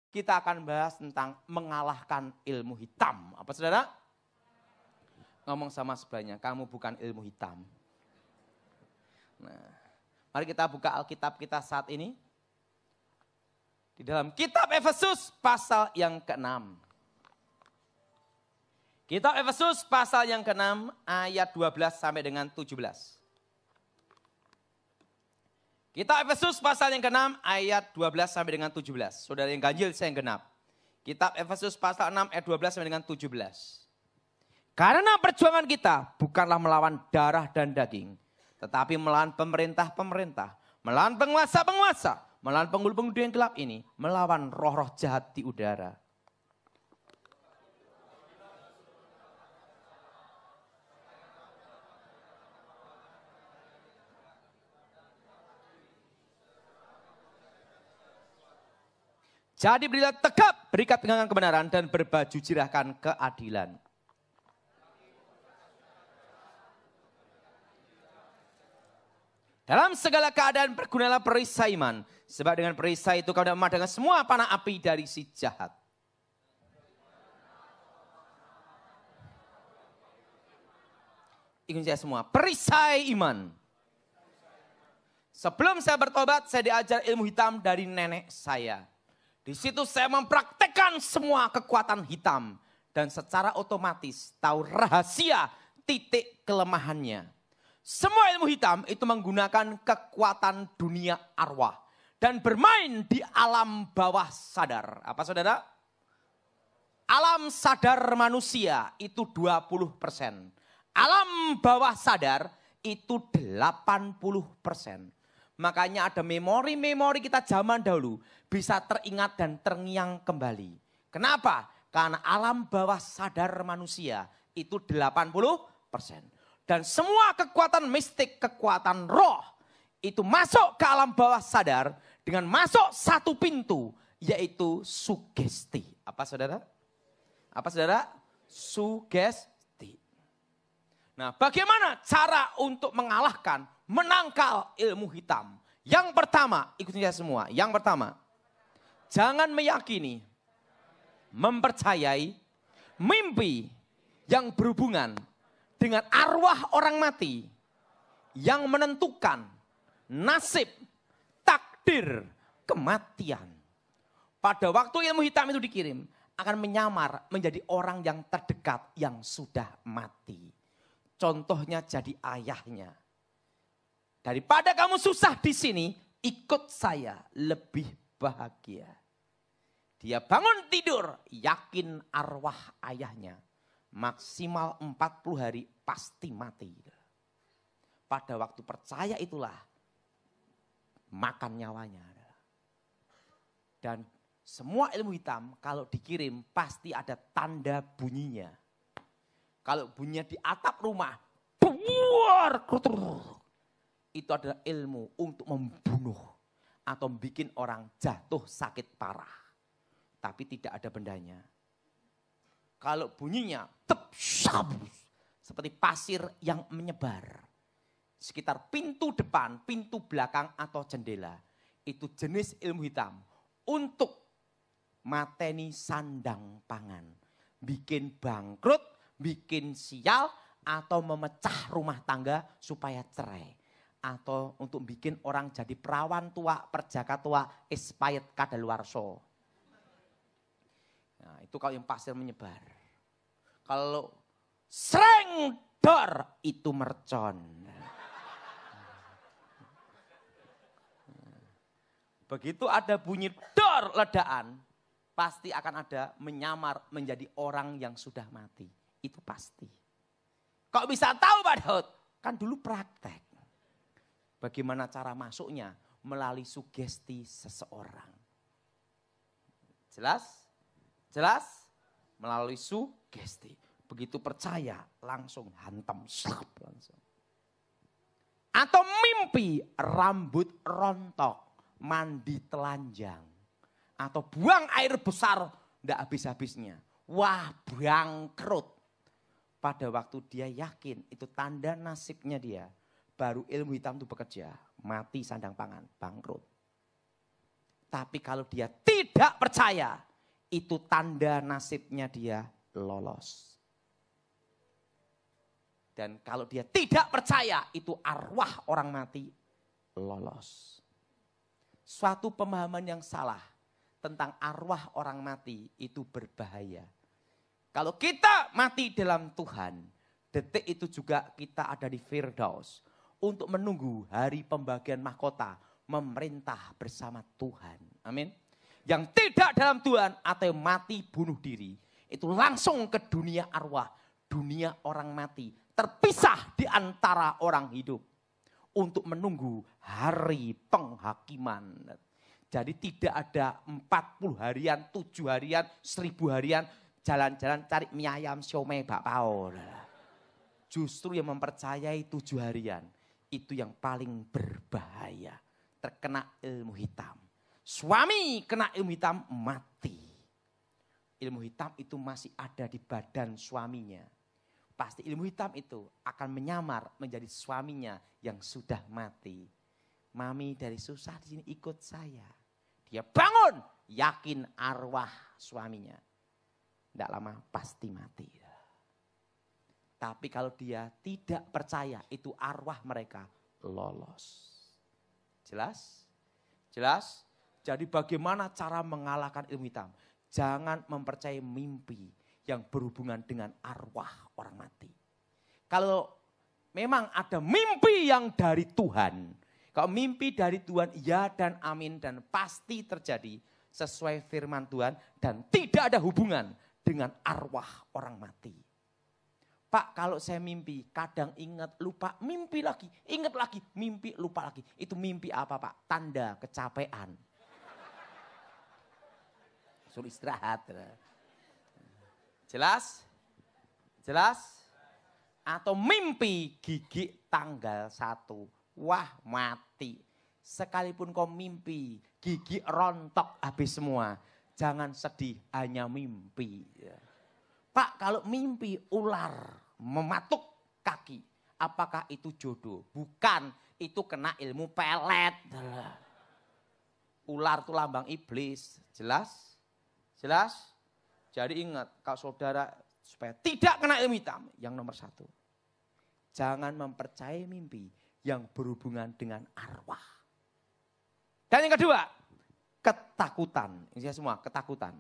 kita akan bahas tentang mengalahkan ilmu hitam. Apa saudara? Ngomong sama sebelahnya, kamu bukan ilmu hitam. Nah, mari kita buka Alkitab kita saat ini. Di dalam kitab Efesus pasal yang ke-6. Kitab Efesus pasal yang ke-6 ayat 12 sampai dengan 17. Kitab Efesus pasal yang ke-6 ayat 12 sampai dengan 17. Saudara yang ganjil saya yang genap. Kitab Efesus pasal 6 ayat 12 sampai dengan 17. Karena perjuangan kita bukanlah melawan darah dan daging, tetapi melawan pemerintah-pemerintah, melawan penguasa-penguasa, melawan penghulu-penghulu yang gelap ini, melawan roh-roh jahat di udara. Jadi berilah tegap, berikat pinggangan kebenaran dan berbaju jirahkan keadilan. Dalam segala keadaan bergunalah perisai iman. Sebab dengan perisai itu kau dapat memadamkan semua panah api dari si jahat. Ikuti saya semua, perisai iman. Sebelum saya bertobat, saya diajar ilmu hitam dari nenek saya. Di situ saya mempraktekkan semua kekuatan hitam. Dan secara otomatis tahu rahasia titik kelemahannya. Semua ilmu hitam itu menggunakan kekuatan dunia arwah. Dan bermain di alam bawah sadar. Apa saudara? Alam sadar manusia itu 20%. Alam bawah sadar itu 80%. Makanya ada memori-memori kita zaman dahulu bisa teringat dan terngiang kembali. Kenapa? Karena alam bawah sadar manusia itu 80%. Dan semua kekuatan mistik, kekuatan roh itu masuk ke alam bawah sadar dengan masuk satu pintu, yaitu sugesti. Apa saudara? Apa saudara? Sugesti. Nah, bagaimana cara untuk mengalahkan, menangkal ilmu hitam? Yang pertama, ikuti saya semua. Yang pertama, jangan meyakini, mempercayai mimpi yang berhubungan dengan arwah orang mati yang menentukan nasib, takdir, kematian. Pada waktu ilmu hitam itu dikirim, akan menyamar menjadi orang yang terdekat yang sudah mati. Contohnya jadi ayahnya. Daripada kamu susah di sini, ikut saya lebih bahagia. Dia bangun tidur, yakin arwah ayahnya. Maksimal 40 hari pasti mati. Pada waktu percaya itulah makan nyawanya. Dan semua ilmu hitam kalau dikirim pasti ada tanda bunyinya. Kalau bunyinya di atap rumah, buar, itu adalah ilmu untuk membunuh atau bikin orang jatuh sakit parah. Tapi tidak ada bendanya. Kalau bunyinya seperti pasir yang menyebar. Sekitar pintu depan, pintu belakang atau jendela. Itu jenis ilmu hitam untuk mateni sandang pangan. Bikin bangkrut, bikin sial, atau memecah rumah tangga supaya cerai. Atau untuk bikin orang jadi perawan tua, perjaka tua, expired kadaluarso. Nah, itu kalau yang pasir menyebar. Kalau sreng dor itu mercon. Begitu ada bunyi dor ledakan, pasti akan ada menyamar menjadi orang yang sudah mati. Itu pasti. Kok bisa tahu Pak Daud? Kan dulu praktek. Bagaimana cara masuknya? Melalui sugesti seseorang. Jelas? Jelas? Melalui sugesti. Begitu percaya, langsung hantam. Langsung. Atau mimpi rambut rontok, mandi telanjang. Atau buang air besar, tidak habis-habisnya. Wah, bangkrut. Pada waktu dia yakin, itu tanda nasibnya dia. Baru ilmu hitam itu bekerja, mati sandang pangan, bangkrut. Tapi kalau dia tidak percaya, itu tanda nasibnya dia lolos. Dan kalau dia tidak percaya, itu arwah orang mati lolos. Suatu pemahaman yang salah tentang arwah orang mati itu berbahaya. Kalau kita mati dalam Tuhan, detik itu juga kita ada di Firdaus untuk menunggu hari pembagian mahkota, memerintah bersama Tuhan. Amin. Yang tidak dalam Tuhan atau mati bunuh diri, itu langsung ke dunia arwah, dunia orang mati, terpisah di antara orang hidup untuk menunggu hari penghakiman. Jadi tidak ada 40 harian, 7 harian, 1000 harian, jalan-jalan cari mie ayam, siomay, bakpao. Justru yang mempercayai 7 harian, itu yang paling berbahaya. Terkena ilmu hitam. Suami kena ilmu hitam, mati. Ilmu hitam itu masih ada di badan suaminya. Pasti ilmu hitam itu akan menyamar menjadi suaminya yang sudah mati. Mami dari susah di sini ikut saya. Dia bangun, yakin arwah suaminya. Tidak lama pasti mati. Tapi kalau dia tidak percaya, itu arwah mereka lolos. Jelas? Jelas? Jadi bagaimana cara mengalahkan ilmu hitam? Jangan mempercayai mimpi yang berhubungan dengan arwah orang mati. Kalau memang ada mimpi yang dari Tuhan, kalau mimpi dari Tuhan ya dan amin dan pasti terjadi sesuai firman Tuhan dan tidak ada hubungan dengan arwah orang mati. Pak, kalau saya mimpi kadang ingat lupa, mimpi lagi, ingat lagi, mimpi lupa lagi. Itu mimpi apa Pak? Tanda kecapean. Suruh istirahat. Jelas? Jelas? Atau mimpi gigi tanggal 1. Wah mati. Sekalipun kau mimpi gigi rontok habis semua. Jangan sedih, hanya mimpi. Pak, kalau mimpi ular mematuk kaki, apakah itu jodoh? Bukan, itu kena ilmu pelet. Ular itu lambang iblis, jelas? Jelas? Jadi ingat, kalau saudara supaya tidak kena ilmu hitam, yang nomor 1. Jangan mempercayai mimpi yang berhubungan dengan arwah. Dan yang kedua, ketakutan. Ini semua, ketakutan.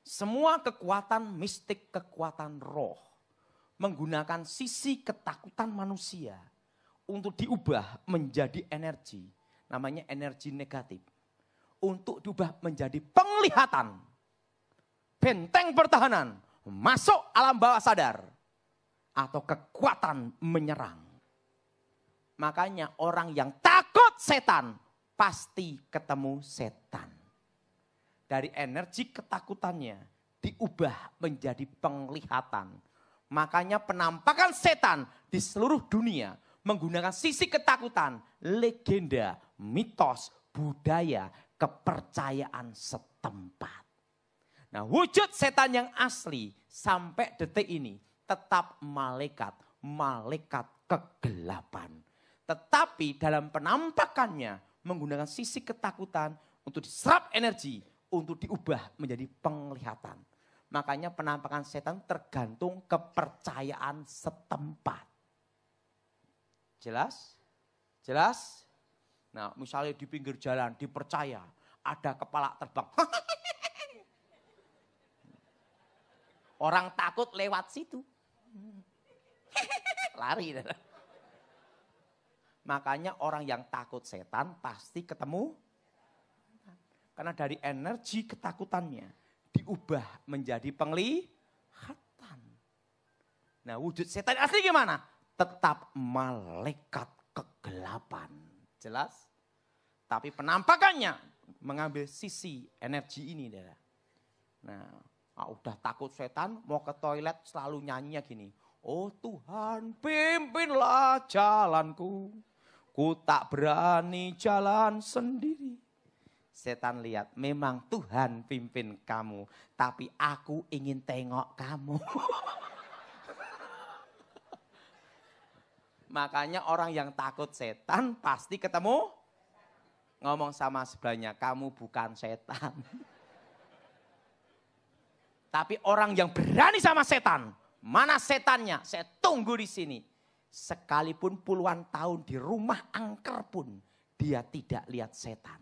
Semua kekuatan mistik, kekuatan roh menggunakan sisi ketakutan manusia untuk diubah menjadi energi. Namanya energi negatif. Untuk diubah menjadi penglihatan. Benteng pertahanan. Masuk alam bawah sadar. Atau kekuatan menyerang. Makanya orang yang takut setan pasti ketemu setan. Dari energi ketakutannya diubah menjadi penglihatan. Makanya penampakan setan di seluruh dunia menggunakan sisi ketakutan, legenda, mitos, budaya, kepercayaan setempat. Nah, wujud setan yang asli sampai detik ini tetap malaikat, malaikat kegelapan. Tetapi dalam penampakannya menggunakan sisi ketakutan untuk diserap energi, untuk diubah menjadi penglihatan. Makanya penampakan setan tergantung kepercayaan setempat. Jelas? Jelas? Nah, misalnya di pinggir jalan dipercaya ada kepala terbang. Orang takut lewat situ. Lari. Makanya orang yang takut setan pasti ketemu. Karena dari energi ketakutannya diubah menjadi penglihatan. Nah, wujud setan asli gimana? Tetap malaikat kegelapan. Jelas? Tapi penampakannya mengambil sisi energi ini. Nah, udah takut setan, mau ke toilet selalu nyanyinya gini. Oh Tuhan, pimpinlah jalanku. Ku tak berani jalan sendiri. Setan lihat, memang Tuhan pimpin kamu. Tapi aku ingin tengok kamu. Makanya orang yang takut setan pasti ketemu. Ngomong sama sebelahnya, kamu bukan setan. Tapi orang yang berani sama setan, mana setannya? Saya tunggu di sini. Sekalipun puluhan tahun di rumah angker pun, dia tidak lihat setan.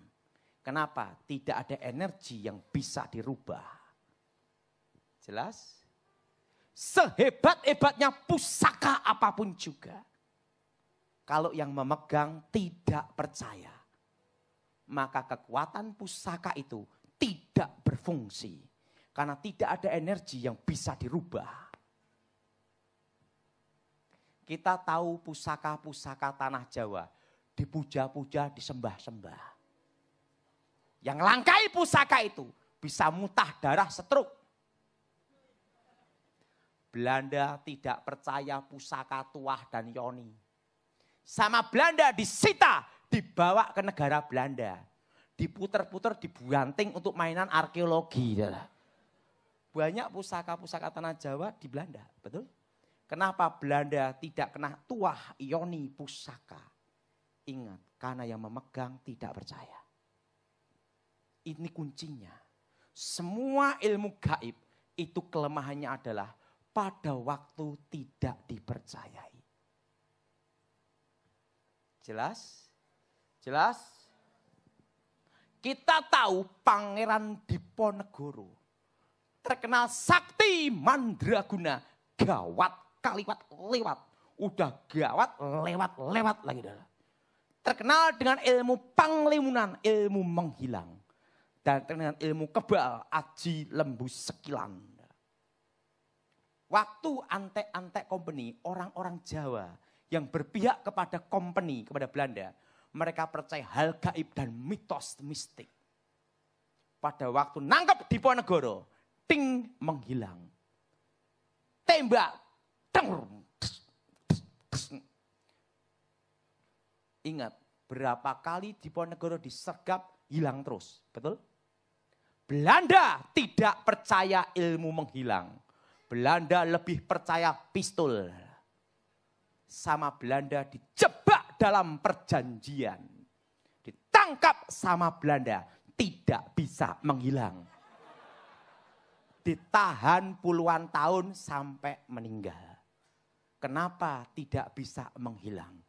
Kenapa? Tidak ada energi yang bisa dirubah. Jelas? Sehebat-hebatnya pusaka apapun juga. Kalau yang memegang tidak percaya, maka kekuatan pusaka itu tidak berfungsi. Karena tidak ada energi yang bisa dirubah. Kita tahu pusaka-pusaka tanah Jawa dipuja-puja, disembah-sembah. Yang langkai pusaka itu bisa mutah darah stroke. Belanda tidak percaya pusaka Tuah dan Yoni. Sama Belanda disita, dibawa ke negara Belanda. Diputer-puter, dibanting untuk mainan arkeologi. Banyak pusaka-pusaka tanah Jawa di Belanda, betul? Kenapa Belanda tidak kena Tuah, Yoni, pusaka? Ingat, karena yang memegang tidak percaya. Ini kuncinya. Semua ilmu gaib itu kelemahannya adalah pada waktu tidak dipercayai. Jelas? Jelas? Kita tahu Pangeran Diponegoro terkenal sakti mandraguna, gawat kaliwat lewat. Udah gawat lewat lagi. Terkenal dengan ilmu panglimunan, ilmu menghilang. Dan dengan ilmu kebal, aji lembu sekilan. Waktu antek-antek company, orang-orang Jawa yang berpihak kepada company, kepada Belanda, mereka percaya hal gaib dan mitos mistik. Pada waktu nangkep Diponegoro, ting, menghilang. Tembak. Ingat, berapa kali Diponegoro disergap, hilang terus. Betul? Belanda tidak percaya ilmu menghilang. Belanda lebih percaya pistol. Sama Belanda dijebak dalam perjanjian. Ditangkap sama Belanda, tidak bisa menghilang. Ditahan puluhan tahun sampai meninggal. Kenapa tidak bisa menghilang?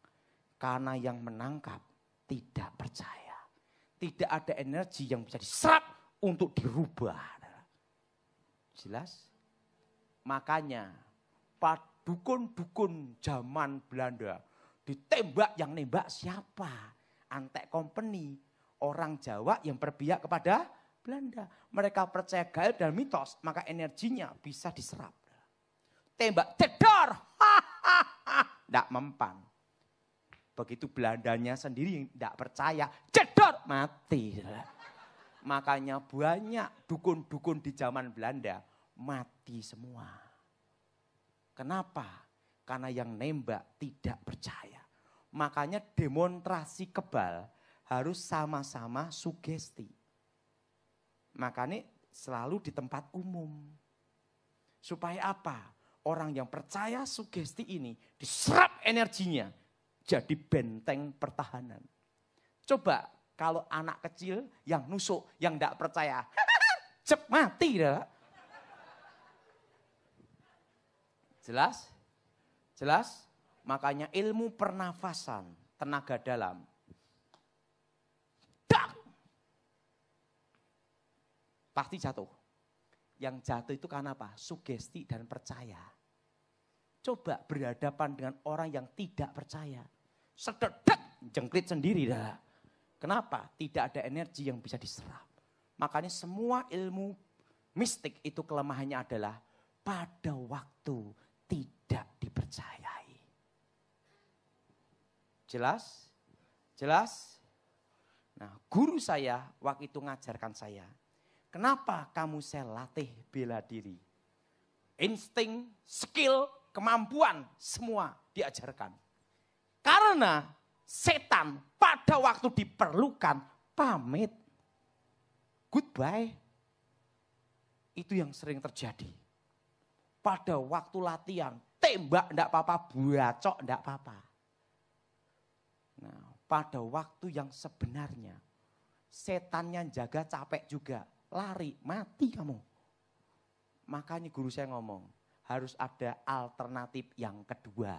Karena yang menangkap tidak percaya. Tidak ada energi yang bisa diserap untuk dirubah. Jelas? Makanya dukun-dukun zaman Belanda ditembak, yang nembak siapa? Antek company, orang Jawa yang berpihak kepada Belanda. Mereka percaya gaib dan mitos, maka energinya bisa diserap. Tembak, jedor, tidak mempan. Begitu Belandanya sendiri yang tidak percaya, jedor, mati. Makanya banyak dukun-dukun di zaman Belanda mati semua. Kenapa? Karena yang nembak tidak percaya. Makanya demonstrasi kebal harus sama-sama sugesti. Makanya selalu di tempat umum. Supaya apa? Orang yang percaya sugesti ini diserap energinya. Jadi benteng pertahanan. Coba kalau anak kecil yang nusuk, yang tidak percaya. Cep, mati dah. Jelas? Jelas? Makanya ilmu pernafasan, tenaga dalam. Pasti jatuh. Yang jatuh itu karena apa? Sugesti dan percaya. Coba berhadapan dengan orang yang tidak percaya. Sededak, jengkrit sendiri dah. Kenapa? Tidak ada energi yang bisa diserap. Makanya semua ilmu mistik itu kelemahannya adalah pada waktu tidak dipercayai. Jelas? Jelas? Nah, guru saya waktu itu ngajarkan saya. Kenapa kamu saya latih bela diri? Insting, skill, kemampuan semua diajarkan. Karena setan pada waktu diperlukan pamit. Goodbye. Itu yang sering terjadi. Pada waktu latihan, tembak enggak apa-apa, bacok enggak apa-apa. Nah, pada waktu yang sebenarnya setannya jaga capek juga. Lari, mati kamu. Makanya guru saya ngomong, harus ada alternatif yang kedua.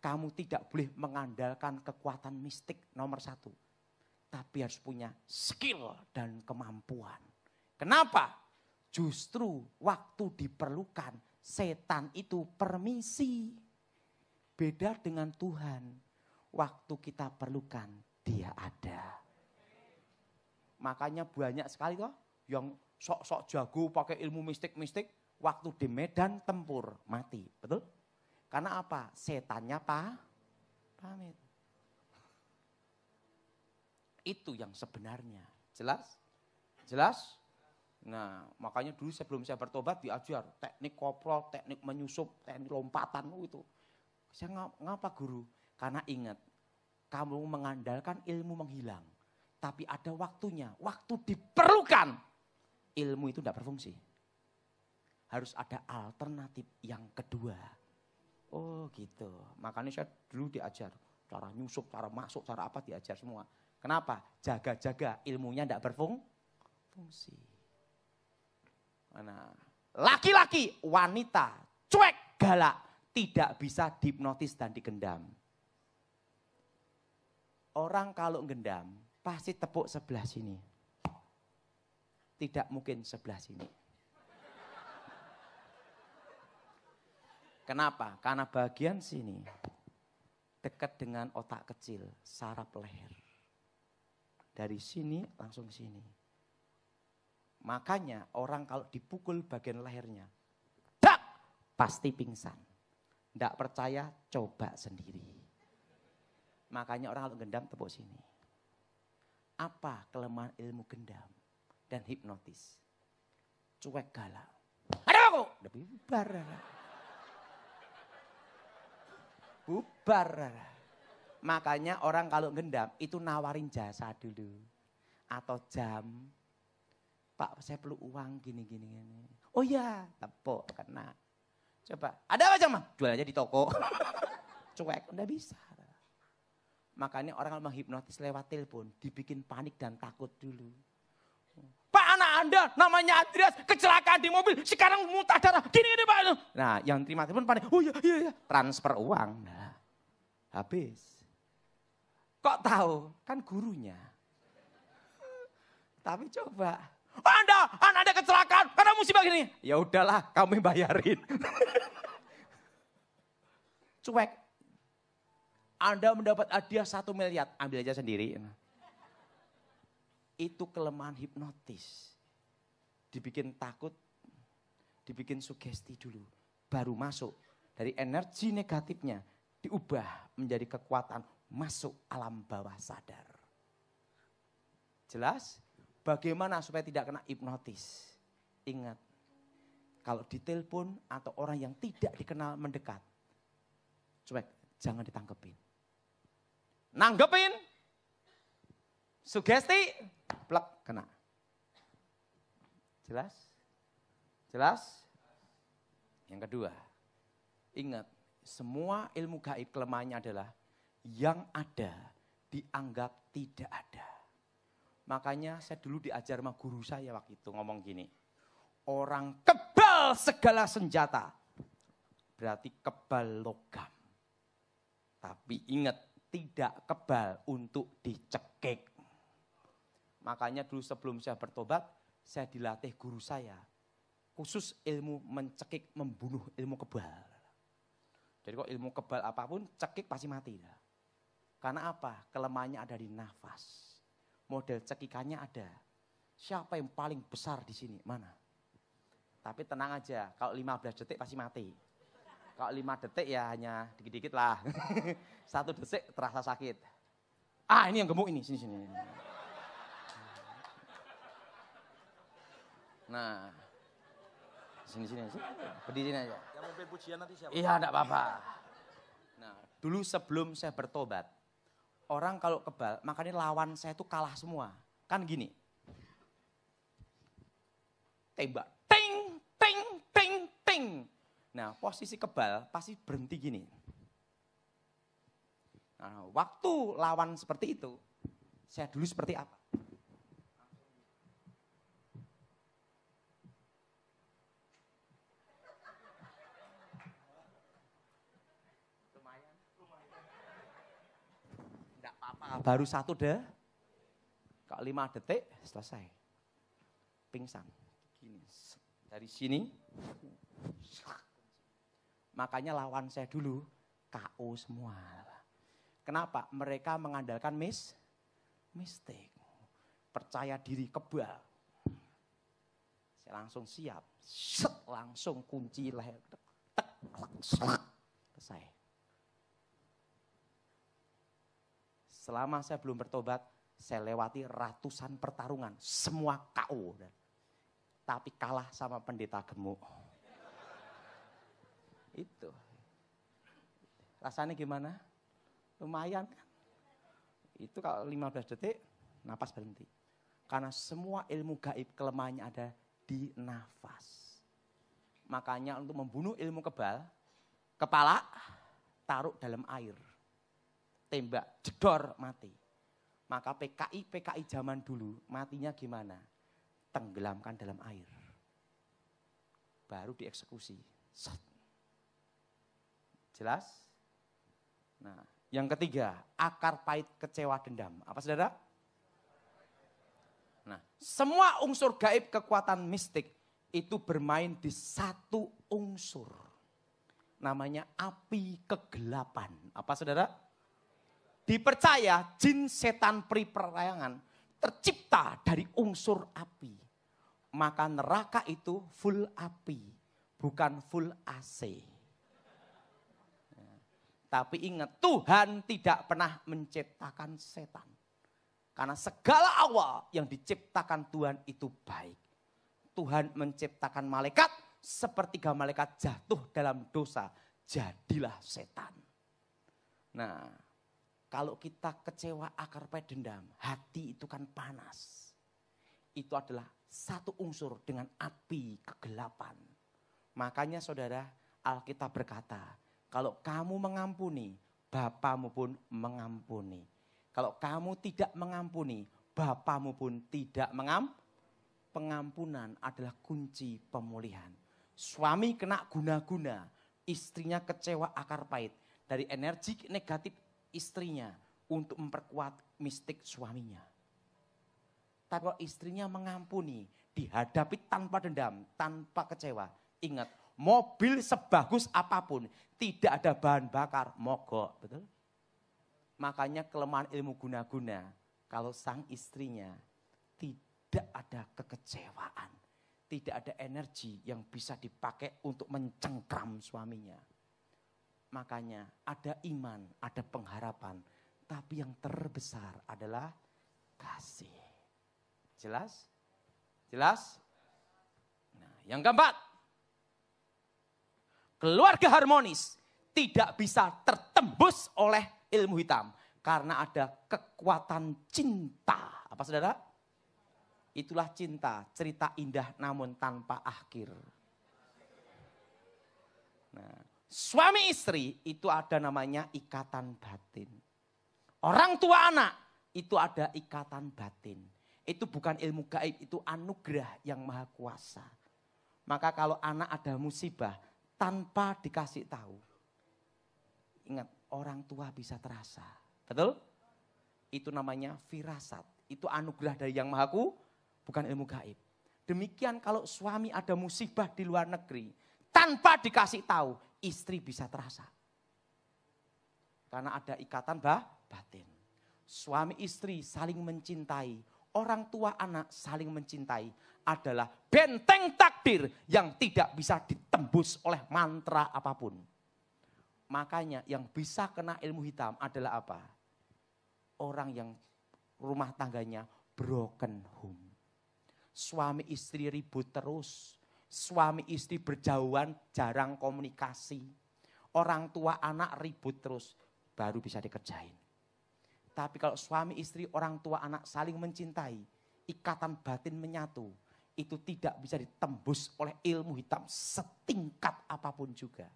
Kamu tidak boleh mengandalkan kekuatan mistik nomor 1. Tapi harus punya skill dan kemampuan. Kenapa? Justru waktu diperlukan, setan itu permisi. Beda dengan Tuhan. Waktu kita perlukan, dia ada. Makanya banyak sekali toh yang sok-sok jago pakai ilmu mistik-mistik, waktu di medan tempur mati, betul? Karena apa? Setannya pamit. Itu yang sebenarnya. Jelas? Jelas? Nah, makanya dulu sebelum saya bertobat diajar teknik koprol, teknik menyusup, teknik lompatan itu. Saya ngapa guru? Karena ingat, kamu mengandalkan ilmu menghilang. Tapi ada waktunya, waktu diperlukan, ilmu itu tidak berfungsi. Harus ada alternatif yang kedua. Oh gitu, makanya saya dulu diajar. Cara nyusup, cara masuk, cara apa diajar semua. Kenapa? Jaga-jaga ilmunya tidak berfungsi. Nah, laki-laki, wanita, cuek, galak, tidak bisa dihipnotis dan digendam. Orang kalau gendam, pasti tepuk sebelah sini. Tidak mungkin sebelah sini. Kenapa? Karena bagian sini dekat dengan otak kecil, saraf leher. Dari sini langsung sini. Makanya orang kalau dipukul bagian lehernya, dak, pasti pingsan. Tidak percaya, coba sendiri. Makanya orang kalau gendam tepuk sini. Apa kelemahan ilmu gendam dan hipnotis? Cuek galak. Ada aku, udah bubar. Bubar. Makanya orang kalau gendam itu nawarin jasa dulu. Atau jam. Pak, saya perlu uang gini. Oh iya, tepuk kena. Coba, ada apa jam? Jual aja di toko. Cuek, udah bisa. Makanya orang kalau menghipnotis lewat telepon dibikin panik dan takut dulu. Pak, anak Anda namanya Andreas kecelakaan di mobil, sekarang muntah darah, gini Pak. Nah yang terima telepon panik, oh iya, transfer uang. Nah, habis. Kok tahu? Kan gurunya. Tapi coba, anak Anda kecelakaan karena musibah gini. Ya udahlah, kami bayarin. Cuek. Anda mendapat hadiah 1 miliar, ambil aja sendiri. Itu kelemahan hipnotis. Dibikin takut, dibikin sugesti dulu. Baru masuk dari energi negatifnya, diubah menjadi kekuatan masuk alam bawah sadar. Jelas? Bagaimana supaya tidak kena hipnotis? Ingat, kalau ditelepon atau orang yang tidak dikenal mendekat, cuek, jangan ditangkepin. Nanggepin, sugesti, plek, kena. Jelas? Jelas? Yang kedua, ingat, semua ilmu gaib kelemahannya adalah yang ada dianggap tidak ada. Makanya saya dulu diajar sama guru saya waktu itu ngomong gini, orang kebal segala senjata, berarti kebal logam. Tapi ingat, tidak kebal untuk dicekik. Makanya dulu sebelum saya bertobat, saya dilatih guru saya. Khusus ilmu mencekik, membunuh ilmu kebal. Jadi kok ilmu kebal apapun, cekik pasti mati. Karena apa? Kelemahannya ada di nafas. Model cekikannya ada. Siapa yang paling besar di sini? Mana? Tapi tenang aja, kalau 15 detik pasti mati. Kalau 5 detik ya hanya dikit-dikit lah. 1 detik terasa sakit. Ah ini yang gemuk ini, sini. Nah, sini. Berdiri aja. Yang memimpin pujian nanti siapa? Iya, enggak apa-apa. Nah, dulu sebelum saya bertobat, orang kalau kebal, makanya lawan saya itu kalah semua. Kan gini. Tembak. Ting, ting, ting, ting. Nah, posisi kebal pasti berhenti gini. Nah, waktu lawan seperti itu, saya dulu seperti apa? Enggak apa-apa, baru 1 deh. Kalau 5 detik selesai. Pingsan. Gini. Dari sini. Makanya lawan saya dulu KO semua. Kenapa? Mereka mengandalkan mistik. Percaya diri kebal. Saya langsung siap. Langsung kunci leher. Selesai. Selama saya belum bertobat, saya lewati ratusan pertarungan. Semua KO. Tapi kalah sama pendeta gemuk. Itu. Rasanya gimana? Lumayan kan? Itu kalau 15 detik, napas berhenti. Karena semua ilmu gaib kelemahannya ada di nafas. Makanya untuk membunuh ilmu kepala taruh dalam air. Tembak, jedor, mati. Maka PKI zaman dulu matinya gimana? Tenggelamkan dalam air. Baru dieksekusi. Jelas? Nah, yang ketiga, akar pahit kecewa dendam. Apa saudara? Nah, semua unsur gaib kekuatan mistik itu bermain di satu unsur. Namanya api kegelapan. Apa saudara? Dipercaya jin setan peri perayangan tercipta dari unsur api. Maka neraka itu full api, bukan full AC. Tapi ingat, Tuhan tidak pernah menciptakan setan. Karena segala awal yang diciptakan Tuhan itu baik. Tuhan menciptakan malaikat, sepertiga malaikat jatuh dalam dosa, jadilah setan. Nah, kalau kita kecewa akar pahit dendam, hati itu kan panas. Itu adalah satu unsur dengan api kegelapan. Makanya saudara, Alkitab berkata, kalau kamu mengampuni, Bapamu pun mengampuni. Kalau kamu tidak mengampuni, Bapamu pun tidak mengampuni. Pengampunan adalah kunci pemulihan. Suami kena guna-guna, istrinya kecewa akar pahit. Dari energi negatif istrinya untuk memperkuat mistik suaminya. Tapi kalau istrinya mengampuni, dihadapi tanpa dendam, tanpa kecewa. Ingat, mobil sebagus apapun, tidak ada bahan bakar, mogok, betul? Makanya kelemahan ilmu guna-guna, kalau sang istrinya tidak ada kekecewaan, tidak ada energi yang bisa dipakai untuk mencengkram suaminya. Makanya ada iman, ada pengharapan, tapi yang terbesar adalah kasih. Jelas? Jelas? Nah, yang keempat, keluarga harmonis tidak bisa tertembus oleh ilmu hitam karena ada kekuatan cinta. Apa saudara? Itulah cinta, cerita indah namun tanpa akhir. Nah, suami istri itu ada namanya ikatan batin. Orang tua anak itu ada ikatan batin. Itu bukan ilmu gaib, itu anugerah yang maha kuasa. Maka kalau anak ada musibah tanpa dikasih tahu, ingat orang tua bisa terasa. Betul? Itu namanya firasat. Itu anugerah dari yang maha kuasa, bukan ilmu gaib. Demikian kalau suami ada musibah di luar negeri, tanpa dikasih tahu, istri bisa terasa. Karena ada ikatan batin. Suami istri saling mencintai, orang tua anak saling mencintai adalah benteng takdir yang tidak bisa ditembus oleh mantra apapun. Makanya yang bisa kena ilmu hitam adalah apa? Orang yang rumah tangganya broken home. Suami istri ribut terus. Suami istri berjauhan, jarang komunikasi. Orang tua anak ribut terus, baru bisa dikerjain. Tapi kalau suami istri, orang tua anak saling mencintai, ikatan batin menyatu, itu tidak bisa ditembus oleh ilmu hitam setingkat apapun juga.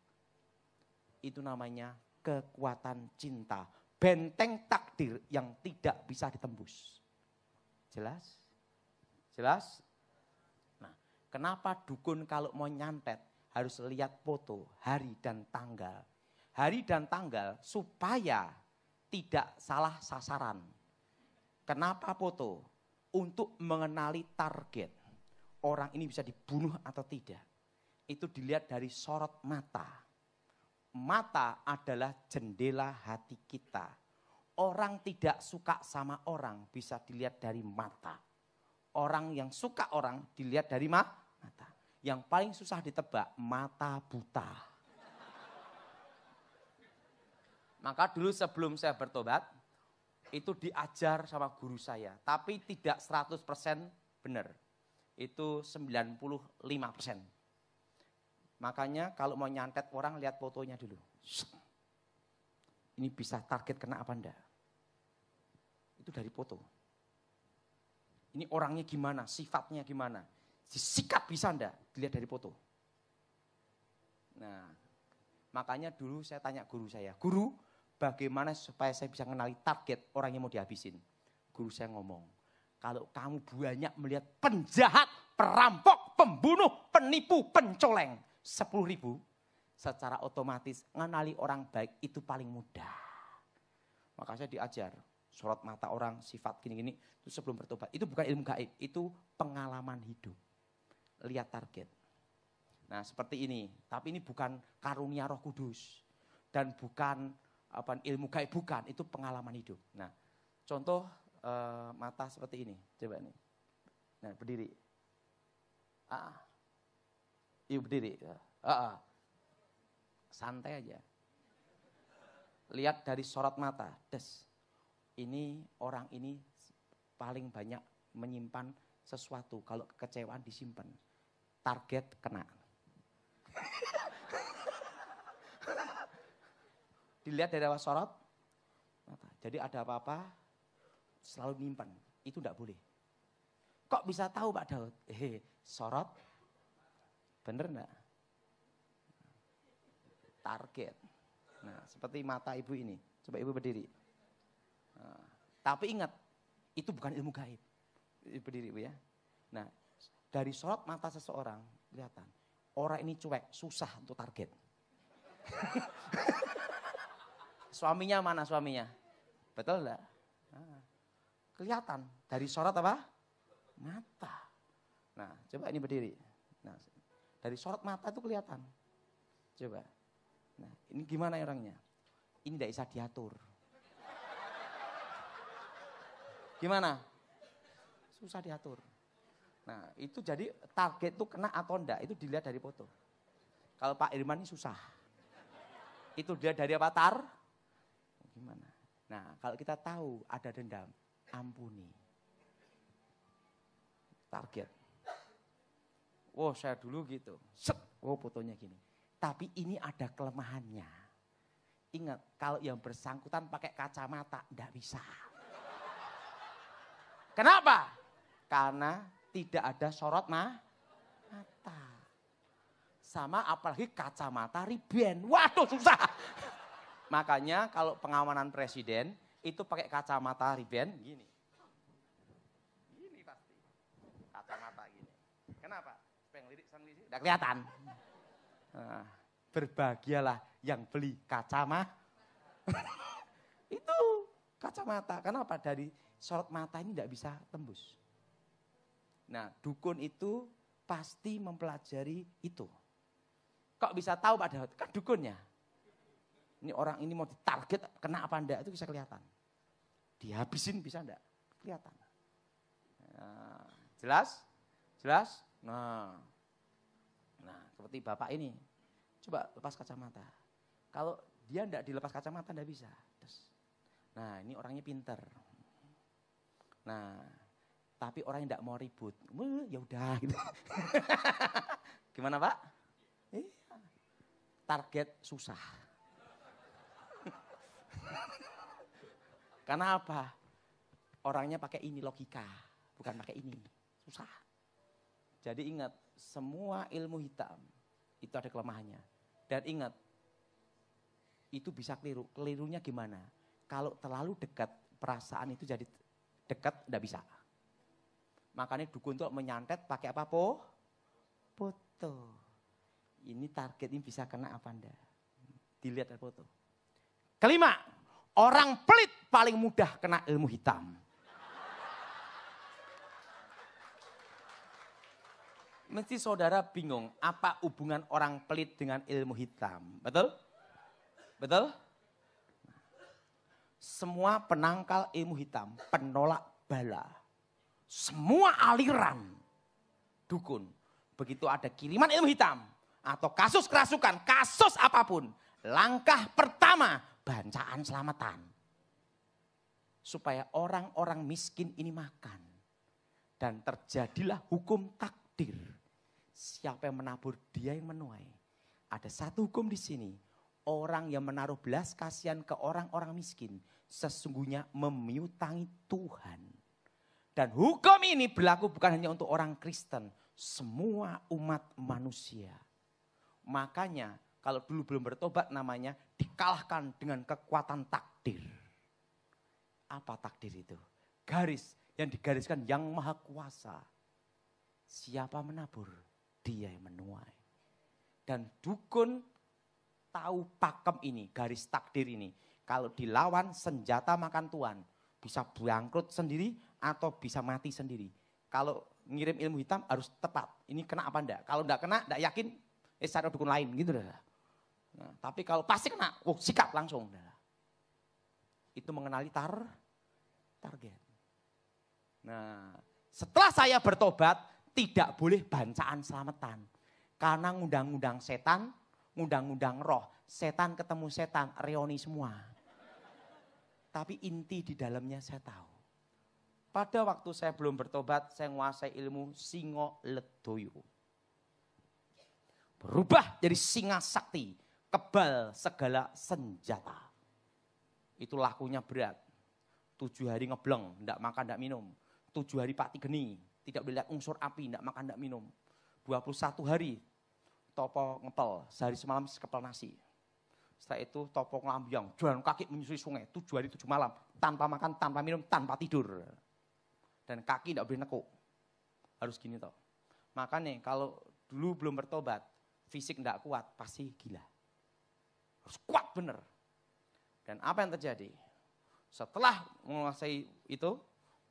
Itu namanya kekuatan cinta, benteng takdir yang tidak bisa ditembus. Jelas? Jelas? Nah, kenapa dukun kalau mau nyantet harus lihat foto, hari dan tanggal. Hari dan tanggal supaya tidak salah sasaran. Kenapa foto? Untuk mengenali target. Orang ini bisa dibunuh atau tidak. Itu dilihat dari sorot mata. Mata adalah jendela hati kita. Orang tidak suka sama orang bisa dilihat dari mata. Orang yang suka orang dilihat dari mata. Yang paling susah ditebak, mata buta. Maka dulu sebelum saya bertobat, itu diajar sama guru saya. Tapi tidak 100% benar. Itu 95%. Makanya kalau mau nyantet orang, lihat fotonya dulu. Ini bisa target kena apa enggak? Itu dari foto. Ini orangnya gimana, sifatnya gimana. Sikap bisa enggak? Dilihat dari foto. Nah, makanya dulu saya tanya guru saya, guru, bagaimana supaya saya bisa mengenali target orang yang mau dihabisin? Guru saya ngomong, kalau kamu banyak melihat penjahat, perampok, pembunuh, penipu, pencoleng, 10.000, secara otomatis mengenali orang baik itu paling mudah. Maka saya diajar, sorot mata orang, sifat gini-gini, itu sebelum bertobat. Itu bukan ilmu gaib, itu pengalaman hidup. Lihat target. Nah seperti ini, tapi ini bukan karunia Roh Kudus. Dan bukan ilmu gaib, bukan, itu pengalaman hidup. Nah contoh mata seperti ini, coba nih. Nah berdiri. Iya berdiri. Santai aja. Lihat dari sorot mata, des. Ini orang ini paling banyak menyimpan sesuatu. Kalau kekecewaan disimpan. Target kena. Dilihat dari awal sorot mata. Jadi ada apa-apa selalu nyimpan. Itu enggak boleh. Kok bisa tahu Pak Daud? Sorot. Bener enggak? Target. Nah, seperti mata ibu ini. Coba ibu berdiri. Nah, tapi ingat, itu bukan ilmu gaib. Berdiri ibu ya. Nah, dari sorot mata seseorang, kelihatan. Orang ini cuek, susah untuk target. Suaminya mana suaminya? Betul enggak? Nah, kelihatan. Dari sorot apa? Mata. Nah, coba ini berdiri. Nah, dari sorot mata itu kelihatan. Coba. Nah, ini gimana orangnya? Ini tidak bisa diatur. Gimana? Susah diatur. Nah, itu jadi target itu kena atau enggak, itu dilihat dari foto. Kalau Pak Irman ini susah. Itu dilihat dari avatar. Gimana? Nah, kalau kita tahu ada dendam, ampuni. Target. Wow, saya dulu gitu. Set, wow fotonya gini. Tapi ini ada kelemahannya. Ingat, kalau yang bersangkutan pakai kacamata, enggak bisa. Kenapa? Karena tidak ada sorot mata. Sama apalagi kacamata riben. Waduh susah. Makanya kalau pengamanan presiden itu pakai kacamata riben gini. Gini pasti. Kacamata gini. Kenapa? Supaya ngelirik sang lisi, enggak kelihatan. Nah, berbahagialah yang beli kacamata. Itu kacamata. Kenapa? Dari sorot mata ini enggak bisa tembus. Nah, dukun itu pasti mempelajari itu. Kok bisa tahu Pak Daud? Kan dukunnya. Ini orang ini mau ditarget, kena apa enggak, itu bisa kelihatan. Dihabisin bisa enggak? Kelihatan. Nah, jelas? Jelas? Nah, seperti bapak ini. Coba lepas kacamata. Kalau dia enggak dilepas kacamata, enggak bisa. Nah, ini orangnya pinter. Nah, tapi orang yang enggak mau ribut. Ya udah gitu. Gimana Pak? Target susah. Karena apa? Orangnya pakai ini logika, bukan pakai ini. Susah. Jadi ingat, semua ilmu hitam itu ada kelemahannya. Dan ingat, itu bisa keliru. Kelirunya gimana? Kalau terlalu dekat, perasaan itu jadi dekat, enggak bisa. Makanya dukun tuh menyantet pakai apa, foto. Ini target ini bisa kena apa enggak? Dilihat dari foto. Kelima, orang pelit paling mudah kena ilmu hitam. Mesti saudara bingung, apa hubungan orang pelit dengan ilmu hitam? Betul? Betul? Semua penangkal ilmu hitam, penolak bala. Semua aliran dukun. Begitu ada kiriman ilmu hitam atau kasus kerasukan, kasus apapun. Langkah pertama, bancaan selamatan. Supaya orang-orang miskin ini makan. Dan terjadilah hukum takdir. Siapa yang menabur, dia yang menuai. Ada satu hukum di sini. Orang yang menaruh belas kasihan ke orang-orang miskin. Sesungguhnya memiutangi Tuhan. Dan hukum ini berlaku bukan hanya untuk orang Kristen. Semua umat manusia. Makanya kalau dulu belum bertobat namanya dikalahkan dengan kekuatan takdir. Apa takdir itu? Garis yang digariskan yang maha kuasa. Siapa menabur, dia yang menuai. Dan dukun tahu pakem ini, garis takdir ini. Kalau dilawan senjata makan tuan. Bisa bangkrut sendiri atau bisa mati sendiri. Kalau ngirim ilmu hitam harus tepat. Ini kena apa enggak? Kalau enggak kena, enggak yakin, cari dukun lain gitu dah. Nah, tapi kalau pasti kena, sikat langsung. Itu mengenali target. Nah, setelah saya bertobat, tidak boleh bancaan selamatan. Karena ngundang-ngundang setan, ngundang-ngundang roh. Setan ketemu setan, reoni semua. Tapi inti di dalamnya saya tahu. Pada waktu saya belum bertobat, saya menguasai ilmu Singo Ledoyo. Berubah jadi singa sakti, kebal segala senjata. Itu lakunya berat. 7 hari ngebleng, enggak makan, enggak minum. 7 hari Pak Tigeni, tidak boleh lihat unsur api, enggak makan, enggak minum. 21 hari topo ngepel, sehari semalam sekepel nasi. Setelah itu topo ngelambiang, jalan kaki menyusuri sungai, 7 hari 7 malam. Tanpa makan, tanpa minum, tanpa tidur. Dan kaki enggak boleh nekuk. Harus gini toh. Makanya kalau dulu belum bertobat, fisik enggak kuat, pasti gila. Harus kuat bener. Dan apa yang terjadi? Setelah menguasai itu,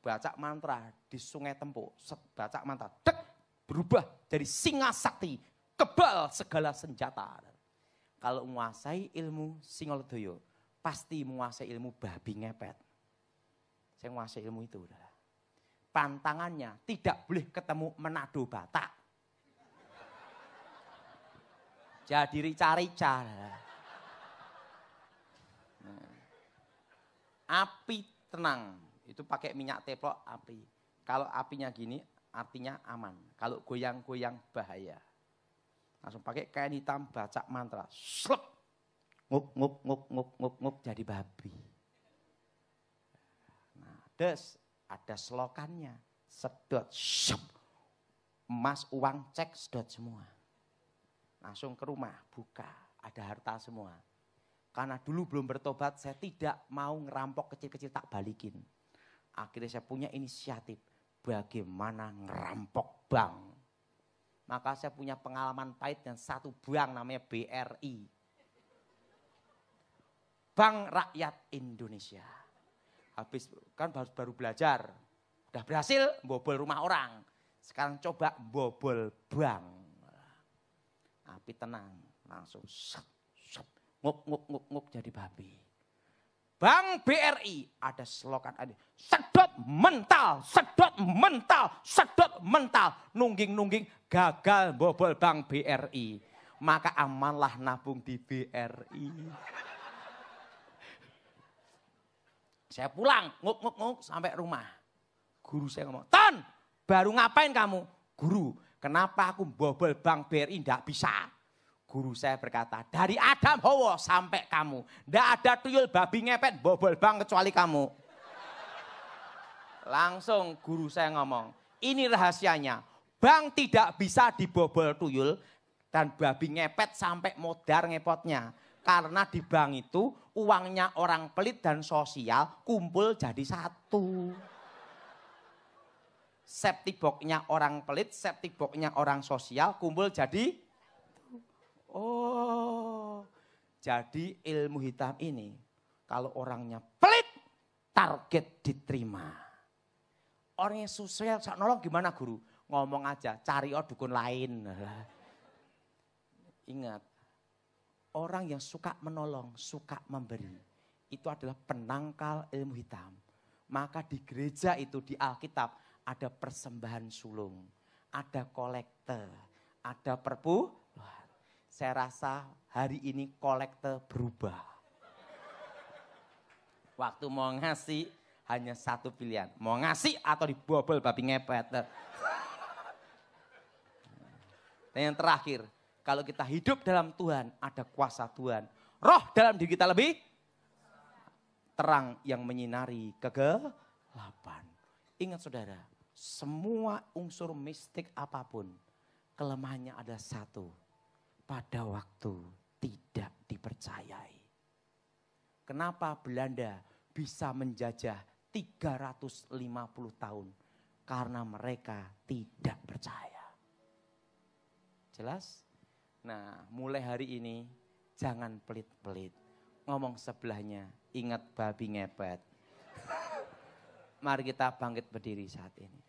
baca mantra di Sungai Tempo, baca mantra, dek, berubah jadi singa sakti, kebal segala senjata. Kalau menguasai ilmu Singo Ledoyo, pasti menguasai ilmu babi ngepet. Saya menguasai ilmu itu. Pantangannya tidak boleh ketemu Manado Batak. Jadi rica-rica. Api tenang, itu pakai minyak teplok api. Kalau apinya gini artinya aman. Kalau goyang-goyang bahaya. Langsung pakai kain hitam baca mantra. Slep. Nguk nguk nguk nguk nguk nguk jadi babi. Nah, des ada selokannya. Sedot. Syup. Emas uang cek sedot semua. Langsung ke rumah buka, ada harta semua. Karena dulu belum bertobat, saya tidak mau ngerampok kecil-kecil tak balikin. Akhirnya saya punya inisiatif, bagaimana ngerampok bank. Maka saya punya pengalaman pahit dengan satu bank namanya BRI. Bank Rakyat Indonesia. Habis kan baru belajar, udah berhasil bobol rumah orang. Sekarang coba bobol bank. Api tenang, langsung nguk nguk nguk nguk jadi babi. Bank BRI ada slogan ada sedot mental, sedot mental, sedot mental. Nungging-nungging gagal bobol bank BRI. Maka amanlah nabung di BRI. Saya pulang nguk nguk nguk sampai rumah. Guru saya ngomong, "Ton, baru ngapain kamu?" "Guru, kenapa aku bobol bank BRI enggak bisa?" Guru saya berkata, dari Adam Hawa sampai kamu. Tidak ada tuyul babi ngepet bobol bank kecuali kamu. Langsung guru saya ngomong, ini rahasianya. Bank tidak bisa dibobol tuyul dan babi ngepet sampai modar ngepotnya. Karena di bank itu uangnya orang pelit dan sosial kumpul jadi satu. Safety box-nya orang pelit, safety box-nya orang sosial kumpul jadi. Oh, jadi ilmu hitam ini kalau orangnya pelit target diterima. Orangnya sosial nolong gimana guru? Ngomong aja, cari dukun lain. Ingat, orang yang suka menolong, suka memberi, itu adalah penangkal ilmu hitam. Maka di gereja itu, di Alkitab, ada persembahan sulung, ada kolekte, ada perpuluhan. Saya rasa hari ini kolekte berubah. Waktu mau ngasih, hanya satu pilihan. Mau ngasih atau dibobol babi ngepet. Dan yang terakhir, kalau kita hidup dalam Tuhan, ada kuasa Tuhan. Roh dalam diri kita lebih terang yang menyinari kegelapan. Ingat saudara, semua unsur mistik apapun, kelemahannya ada satu. Pada waktu tidak dipercayai. Kenapa Belanda bisa menjajah 350 tahun? Karena mereka tidak percaya. Jelas? Nah, mulai hari ini jangan pelit-pelit. Ngomong sebelahnya, ingat babi ngepet. Mari kita bangkit berdiri saat ini.